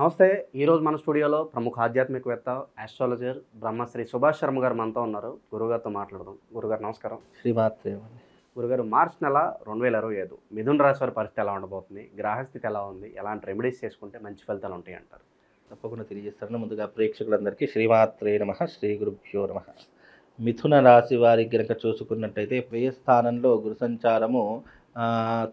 నమస్తే. ఈరోజు మన స్టూడియోలో ప్రముఖ ఆధ్యాత్మికవేత్త, ఆస్ట్రాలజర్ బ్రహ్మశ్రీ సుభాష్ శర్మ గారు మనతో ఉన్నారు. గురువుగారితో మాట్లాడదాం. గురుగారు నమస్కారం. శ్రీమాత్రే. గురుగారు, మార్చి నెల 2025 మిథున రాశి వారి పరిస్థితి ఎలా ఉండబోతుంది? గ్రహస్థితి ఎలా ఉంది? ఎలాంటి రెమెడీస్ చేసుకుంటే మంచి ఫలితాలు ఉంటాయి అంటారు? తప్పకుండా తెలియజేస్తాను. ముందుగా ప్రేక్షకులందరికీ శ్రీమాత్రే నమః, శ్రీ గురుభ్యో నమః. మిథున రాశి వారికి గనక చూసుకున్నట్టయితే వ్యయ స్థానంలో గురు సంచారము,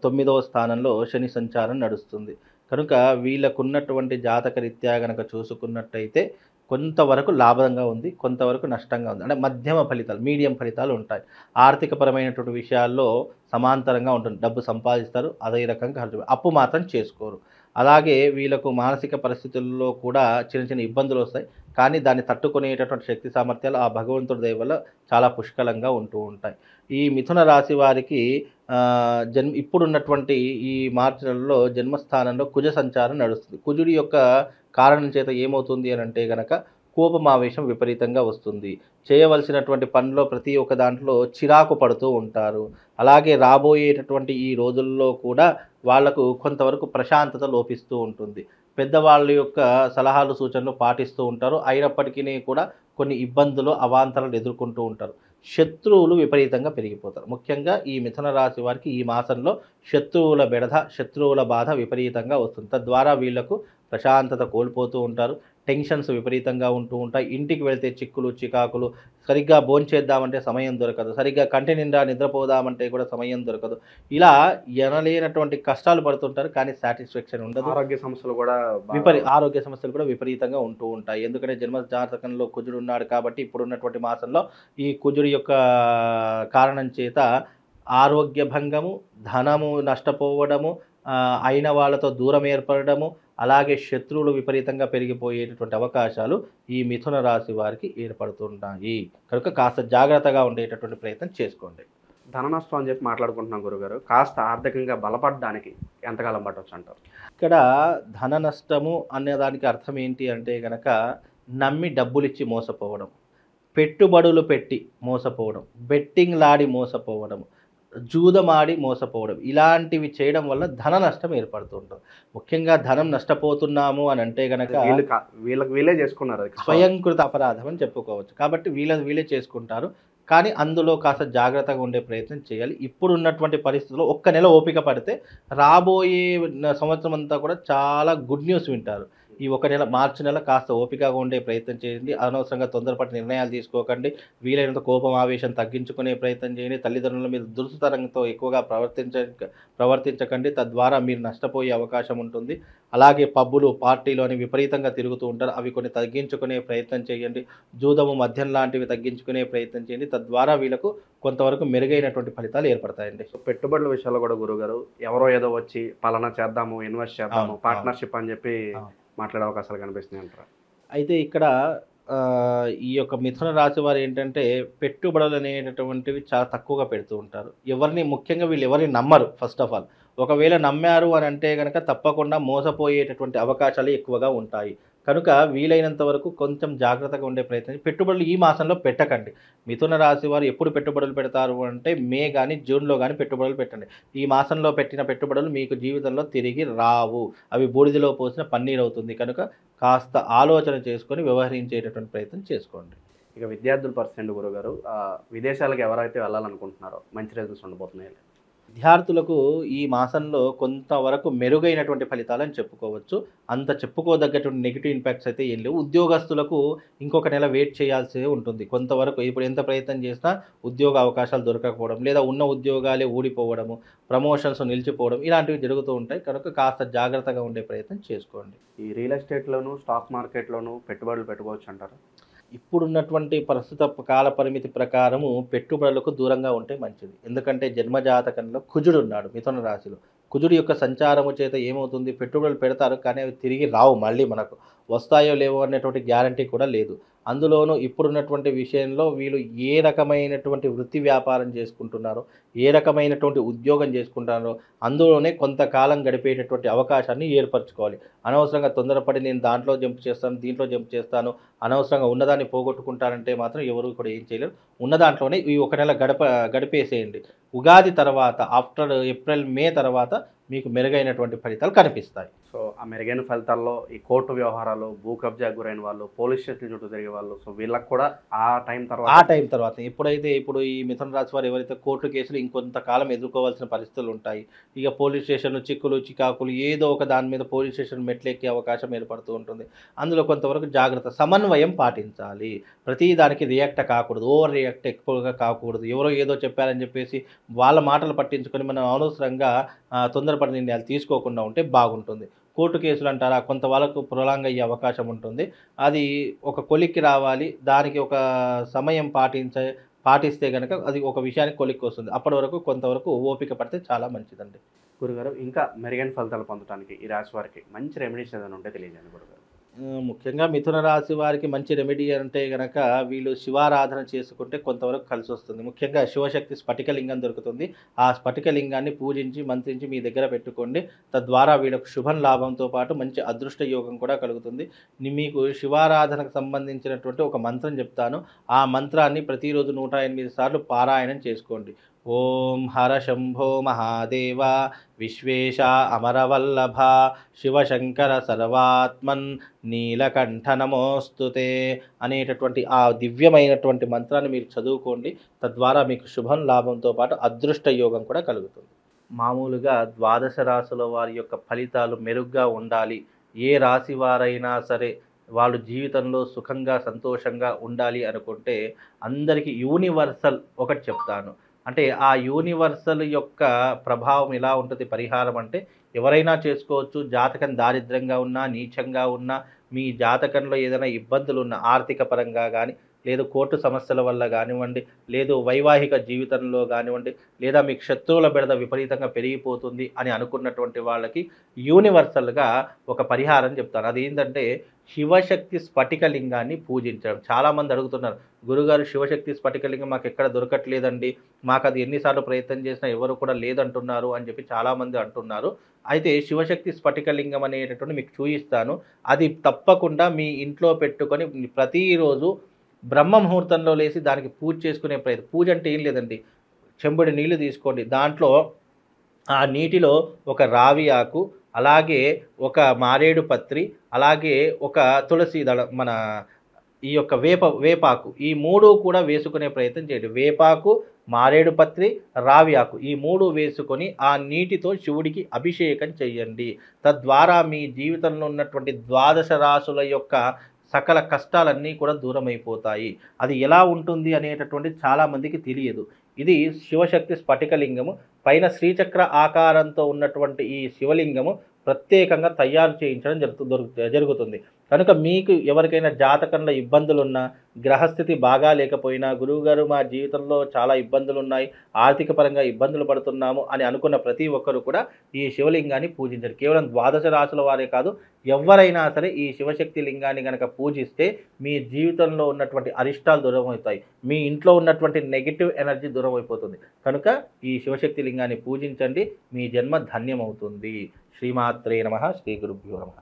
9వ స్థానంలో శని సంచారం నడుస్తుంది. కనుక వీళ్ళకున్నటువంటి జాతక రీత్యా గనక చూసుకున్నట్టయితే కొంతవరకు లాభంగా ఉంది, కొంతవరకు నష్టంగా ఉంది. అంటే మధ్యమ ఫలితాలు, మీడియం ఫలితాలు ఉంటాయి. ఆర్థికపరమైనటువంటి విషయాల్లో సమాంతరంగా ఉంటుంది. డబ్బు సంపాదిస్తారు, అదే రకంగా ఖర్చు, అప్పు మాత్రం చేసుకోరు. అలాగే వీళ్ళకు మానసిక పరిస్థితుల్లో కూడా చిన్న చిన్న ఇబ్బందులు వస్తాయి. కానీ దాన్ని తట్టుకునేటటువంటి శక్తి సామర్థ్యాలు ఆ భగవంతుడి దయ వల్ల చాలా పుష్కలంగా ఉంటూ ఉంటాయి. ఈ మిథున రాశి వారికి ఇప్పుడున్నటువంటి ఈ మార్చి నెలలో జన్మస్థానంలో కుజ సంచారం నడుస్తుంది. కుజుడి యొక్క కారణం చేత ఏమవుతుంది అని అంటే గనక కోపమావేశం విపరీతంగా వస్తుంది. చేయవలసినటువంటి పనిలో ప్రతి ఒక్క దాంట్లో చిరాకు పడుతూ ఉంటారు. అలాగే రాబోయేటటువంటి ఈ రోజుల్లో కూడా వాళ్లకు కొంతవరకు ప్రశాంతత లోపిస్తూ ఉంటుంది. పెద్దవాళ్ళ యొక్క సలహాలు సూచనలు పాటిస్తూ ఉంటారు. అయినప్పటికీ కూడా కొన్ని ఇబ్బందులు అవాంతరాలు ఎదుర్కొంటూ ఉంటారు. శత్రువులు విపరీతంగా పెరిగిపోతారు. ముఖ్యంగా ఈ మిథున రాశి వారికి ఈ మాసంలో శత్రువుల బెడద, శత్రువుల బాధ విపరీతంగా వస్తుంది. తద్వారా వీళ్లకు ప్రశాంతత కోల్పోతూ ఉంటారు. టెన్షన్స్ విపరీతంగా ఉంటూ ఉంటాయి. ఇంటికి వెళ్తే చిక్కులు చికాకులు, సరిగ్గా భోంచేద్దామంటే సమయం దొరకదు, సరిగ్గా కంటి నిండా నిద్రపోదామంటే కూడా సమయం దొరకదు. ఇలా ఎనలేనటువంటి కష్టాలు పడుతుంటారు. కానీ సాటిస్ఫాక్షన్ ఉండదు. ఆరోగ్య సమస్యలు కూడా ఆరోగ్య సమస్యలు కూడా విపరీతంగా ఉంటూ ఉంటాయి. ఎందుకంటే జన్మ జాతకంలో కుజుడు ఉన్నాడు కాబట్టి ఇప్పుడున్నటువంటి మాసంలో ఈ కుజుడి యొక్క కారణం చేత ఆరోగ్య భంగము, ధనము నష్టపోవడము, అయిన వాళ్ళతో దూరం ఏర్పడము, అలాగే శత్రువులు విపరీతంగా పెరిగిపోయేటటువంటి అవకాశాలు ఈ మిథున రాశి వారికి ఏర్పడుతుంటాయి. కనుక కాస్త జాగ్రత్తగా ఉండేటటువంటి ప్రయత్నం చేసుకోండి. ధన నష్టం అని చెప్పి మాట్లాడుకుంటున్నాం గురుగారు. కాస్త ఆర్థికంగా బలపడడానికి ఎంతకాలం పట్టవచ్చు అంటారు? ఇక్కడ ధన నష్టము అనే దానికి అర్థం ఏంటి అంటే గనక నమ్మి డబ్బులిచ్చి మోసపోవడం, పెట్టుబడులు పెట్టి మోసపోవడం, బెట్టింగ్ లాడి మోసపోవడం, జూదమాడి మోసపోవడం, ఇలాంటివి చేయడం వల్ల ధన నష్టం ఏర్పడుతూ ఉంటుంది. ముఖ్యంగా ధనం నష్టపోతున్నాము అని అంటే గనక వీళ్ళకి వీళ్ళే చేసుకున్నారు. స్వయంకృత అపరాధం అని చెప్పుకోవచ్చు. కాబట్టి వీళ్ళే చేసుకుంటారు. కానీ అందులో కాస్త జాగ్రత్తగా ఉండే ప్రయత్నం చేయాలి. ఇప్పుడు ఉన్నటువంటి పరిస్థితుల్లో ఒక్క నెల ఓపిక పడితే రాబోయే సంవత్సరం అంతా కూడా చాలా గుడ్ న్యూస్ వింటారు. ఈ ఒక నెల, మార్చి నెల కాస్త ఓపికగా ఉండే ప్రయత్నం చేయండి. అనవసరంగా తొందరపాటు నిర్ణయాలు తీసుకోకండి. వీలైనంత కోపం ఆవేశం తగ్గించుకునే ప్రయత్నం చేయండి. తల్లిదండ్రుల మీద దురుసుతనంతో ఎక్కువగా ప్రవర్తించకండి. తద్వారా మీరు నష్టపోయే అవకాశం ఉంటుంది. అలాగే పబ్బులు, పార్టీలు అని విపరీతంగా తిరుగుతూ ఉంటారు. అవి కొన్ని తగ్గించుకునే ప్రయత్నం చేయండి. జూదము, మద్యం లాంటివి తగ్గించుకునే ప్రయత్నం చేయండి. తద్వారా వీళ్ళకు కొంతవరకు మెరుగైనటువంటి ఫలితాలు ఏర్పడతాయండి. పెట్టుబడుల విషయాల్లో కూడా గురుగారు, ఎవరో ఏదో వచ్చి పలానా చేద్దాము, ఇన్వెస్ట్ చేద్దాము, పార్ట్నర్షిప్ అని చెప్పి మాట్లాడే అవకాశాలు కనిపిస్తున్నాయి అంటారా? అయితే ఇక్కడ ఈ యొక్క మిథున రాశి వారు ఏంటంటే పెట్టుబడులు అనేటటువంటివి చాలా తక్కువగా పెడుతూ ఉంటారు. ముఖ్యంగా వీళ్ళు ఎవరిని నమ్మరు. ఫస్ట్ ఆఫ్ ఆల్, ఒకవేళ నమ్మారు అని అంటే కనుక తప్పకుండా మోసపోయేటటువంటి అవకాశాలు ఎక్కువగా ఉంటాయి. కనుక వీలైనంత వరకు కొంచెం జాగ్రత్తగా ఉండే ప్రయత్నం. పెట్టుబడులు ఈ మాసంలో పెట్టకండి. మిథున రాశి వారు ఎప్పుడు పెట్టుబడులు పెడతారు అంటే మే కానీ జూన్లో కానీ పెట్టుబడులు పెట్టండి. ఈ మాసంలో పెట్టిన పెట్టుబడులు మీకు జీవితంలో తిరిగి రావు. అవి బూడిదలో పోసిన పన్నీరు అవుతుంది. కనుక కాస్త ఆలోచన చేసుకొని వ్యవహరించేటటువంటి ప్రయత్నం చేసుకోండి. ఇక విద్యార్థుల పరిస్థితి గురుగారు, విదేశాలకు ఎవరైతే వెళ్ళాలనుకుంటున్నారో మంచి రిజల్ట్స్ ఉండబోతున్నాయి? విద్యార్థులకు ఈ మాసంలో కొంతవరకు మెరుగైనటువంటి ఫలితాలని చెప్పుకోవచ్చు. అంత చెప్పుకోదగ్గటువంటి నెగిటివ్ ఇంపాక్ట్స్ అయితే ఏం లేవు. ఉద్యోగస్తులకు ఇంకొక నెల వెయిట్ చేయాల్సి ఉంటుంది. కొంతవరకు ఇప్పుడు ఎంత ప్రయత్నం చేసినా ఉద్యోగ అవకాశాలు దొరకకపోవడం, లేదా ఉన్న ఉద్యోగాలే ఊడిపోవడము, ప్రమోషన్స్ నిలిచిపోవడం, ఇలాంటివి జరుగుతూ ఉంటాయి. కనుక కాస్త జాగ్రత్తగా ఉండే ప్రయత్నం చేసుకోండి. ఈ రియల్ ఎస్టేట్లోను, స్టాక్ మార్కెట్లోను పెట్టుబడులు పెట్టుకోవచ్చు అంటారు? ఇప్పుడున్నటువంటి ప్రస్తుత కాల పరిమితి ప్రకారము పెట్టుబడులకు దూరంగా ఉంటే మంచిది. ఎందుకంటే జన్మజాతకంలో కుజుడు ఉన్నాడు మిథున రాశిలో. కుజుడు యొక్క సంచారము చేత ఏమవుతుంది, పెట్టుబడులు పెడతారు కానీ అవి తిరిగి రావు. మళ్ళీ మనకు వస్తాయో లేవో అనేటువంటి గ్యారంటీ కూడా లేదు. అందులోనూ ఇప్పుడున్నటువంటి విషయంలో వీళ్ళు ఏ రకమైనటువంటి వృత్తి వ్యాపారం చేసుకుంటున్నారో, ఏ రకమైనటువంటి ఉద్యోగం చేసుకుంటున్నారో అందులోనే కొంతకాలం గడిపేటటువంటి అవకాశాన్ని ఏర్పరచుకోవాలి. అనవసరంగా తొందరపడి నేను దాంట్లో జంప్ చేస్తాను, దీంట్లో జంప్ చేస్తాను, అనవసరంగా ఉన్నదాన్ని పోగొట్టుకుంటారంటే మాత్రం ఎవరు కూడా ఏం చేయలేరు. ఉన్న దాంట్లోనే ఈ ఒక నెల గడిపేసేయండి. ఉగాది తర్వాత, ఆఫ్టర్ ఏప్రిల్ మే తర్వాత మీకు మెరుగైనటువంటి ఫలితాలు కనిపిస్తాయి. సో ఆ మెరుగైన ఫలితాల్లో ఈ కోర్టు వ్యవహారాలు, భూ కబ్జా గురైన వాళ్ళు, పోలీస్ స్టేషన్ చుట్టూ తిరిగే వాళ్ళు, సో వీళ్ళకి కూడా ఆ టైం తర్వాత ఇప్పుడు ఈ మిథున రాశి వారు ఎవరైతే కోర్టు కేసులు ఇంకొంతకాలం ఎదుర్కోవాల్సిన పరిస్థితులు ఉంటాయి. ఇక పోలీస్ స్టేషన్లు చిక్కులు చికాకులు ఏదో ఒక దాని మీద పోలీస్ స్టేషన్ మెట్లెక్కే అవకాశం ఏర్పడుతూ ఉంటుంది. అందులో కొంతవరకు జాగ్రత్త, సమన్వయం పాటించాలి. ప్రతి దానికి రియాక్ట్ కాకూడదు, ఓవర్ రియాక్ట్ ఎక్కువగా కాకూడదు. ఎవరో ఏదో చెప్పారని చెప్పేసి వాళ్ళ మాటలు పట్టించుకొని మనం అనవసరంగా తొందరపడి నిర్ణయాలు తీసుకోకుండా ఉంటే బాగుంటుంది. కోర్టు కేసులు అంటారా, కొంత వాళ్ళకు ప్రొలాంగ్ అయ్యే అవకాశం ఉంటుంది. అది ఒక కొలిక్కి రావాలి, దానికి ఒక సమయం పాటిస్తే కనుక అది ఒక విషయానికి కొలిక్కి వస్తుంది. అప్పటి వరకు కొంతవరకు ఓపిక పడితే చాలా మంచిదండి. గురుగారు, ఇంకా మెరుగైన ఫలితాలు పొందడానికి ఈ రాశి వారికి మంచి రెమెడీస్ ఏదైనా ఉంటే తెలియజేయండి గురుగారు. ముఖ్యంగా మిథున రాశి వారికి మంచి రెమెడీ అంటే కనుక వీళ్ళు శివారాధన చేసుకుంటే కొంతవరకు కలిసి వస్తుంది. ముఖ్యంగా శివశక్తి స్ఫటికలింగం దొరుకుతుంది. ఆ స్ఫటికలింగాన్ని పూజించి మంత్రించి మీ దగ్గర పెట్టుకోండి. తద్వారా వీళ్ళకు శుభం లాభంతో పాటు మంచి అదృష్ట యోగం కూడా కలుగుతుంది. మీకు శివారాధనకు సంబంధించినటువంటి ఒక మంత్రం చెప్తాను. ఆ మంత్రాన్ని ప్రతిరోజు 108 సార్లు పారాయణం చేసుకోండి. ఓం హర శంభో మహాదేవ విశ్వేశ అమరవల్లభ శివశంకర సర్వాత్మన్ నీలకంఠ నమోస్తుతే అనేటటువంటి ఆ దివ్యమైనటువంటి మంత్రాన్ని మీరు చదువుకోండి. తద్వారా మీకు శుభం లాభంతో పాటు అదృష్ట యోగం కూడా కలుగుతుంది. మామూలుగా ద్వాదశ రాశుల వారి యొక్క ఫలితాలు మెరుగ్గా ఉండాలి, ఏ రాశి వారైనా సరే వాళ్ళు జీవితంలో సుఖంగా సంతోషంగా ఉండాలి అనుకుంటే అందరికీ యూనివర్సల్ ఒకటి చెప్తాను. అంటే ఆ యూనివర్సల్ యొక్క ప్రభావం ఎలా ఉంటుంది పరిహారం అంటే ఎవరైనా చేసుకోవచ్చు. జాతకం దారిద్ర్యంగా ఉన్నా, నీచంగా ఉన్నా, మీ జాతకంలో ఏదైనా ఇబ్బందులు ఉన్న ఆర్థిక పరంగా కానీ, లేదు కోర్టు సమస్యల వల్ల కానివ్వండి, లేదు వైవాహిక జీవితంలో కానివ్వండి, లేదా మీకు శత్రువుల బెడద విపరీతంగా పెరిగిపోతుంది అని అనుకున్నటువంటి వాళ్ళకి యూనివర్సల్గా ఒక పరిహారం చెప్తాను. అదేంటంటే శివశక్తి స్ఫటికలింగాన్ని పూజించడం. చాలామంది అడుగుతున్నారు, గురుగారు శివశక్తి స్ఫటికలింగం మాకు ఎక్కడ దొరకట్లేదండి, మాకు అది ఎన్నిసార్లు ప్రయత్నం చేసినా ఎవరు కూడా లేదంటున్నారు అని చెప్పి చాలామంది అంటున్నారు. అయితే శివశక్తి స్ఫటికలింగం అనేటటువంటి మీకు చూపిస్తాను. అది తప్పకుండా మీ ఇంట్లో పెట్టుకొని ప్రతిరోజు బ్రహ్మ ముహూర్తంలో లేచి దానికి పూజ చేసుకునే ప్రయత్నం. పూజ అంటే ఏం లేదండి, చెంబుడి నీళ్లు తీసుకోండి, దాంట్లో ఆ నీటిలో ఒక రావి ఆకు, అలాగే ఒక మారేడు పత్రి, అలాగే ఒక తులసి దళం, మన ఈ యొక్క వేపాకు, ఈ 3 కూడా వేసుకునే ప్రయత్నం చేయండి. వేపాకు, మారేడు పత్రి, రావి ఆకు, ఈ 3 వేసుకొని ఆ నీటితో శివుడికి అభిషేకం చేయండి. తద్వారా మీ జీవితంలో ఉన్నటువంటి ద్వాదశ రాశుల యొక్క సకల కష్టాలన్నీ కూడా దూరమైపోతాయి. అది ఎలా ఉంటుంది అనేటటువంటి చాలామందికి తెలియదు. ఇది శివశక్తి స్ఫటికలింగము. పైన శ్రీచక్ర ఆకారంతో ఉన్నటువంటి ఈ శివలింగము ప్రత్యేకంగా తయారు చేయించడం జరుగుతుంది. కనుక మీకు ఎవరికైనా జాతకంలో ఇబ్బందులున్నా, గ్రహస్థితి బాగా లేకపోయినా, గురువుగారు మా జీవితంలో చాలా ఇబ్బందులు ఉన్నాయి, ఆర్థిక పరంగా ఇబ్బందులు పడుతున్నాము అని అనుకున్న ప్రతి ఒక్కరు కూడా ఈ శివలింగాన్ని పూజించరు. కేవలం ద్వాదశ రాశుల వారే కాదు, ఎవరైనా సరే ఈ శివశక్తి లింగాన్ని కనుక పూజిస్తే మీ జీవితంలో ఉన్నటువంటి అరిష్టాలు దూరం అవుతాయి, మీ ఇంట్లో ఉన్నటువంటి నెగిటివ్ ఎనర్జీ దూరం అయిపోతుంది. కనుక ఈ శివశక్తి లింగాన్ని పూజించండి, మీ జన్మ ధన్యమవుతుంది. శ్రీమాత్రే నమః. శ్రీ గురుభ్యో నమః.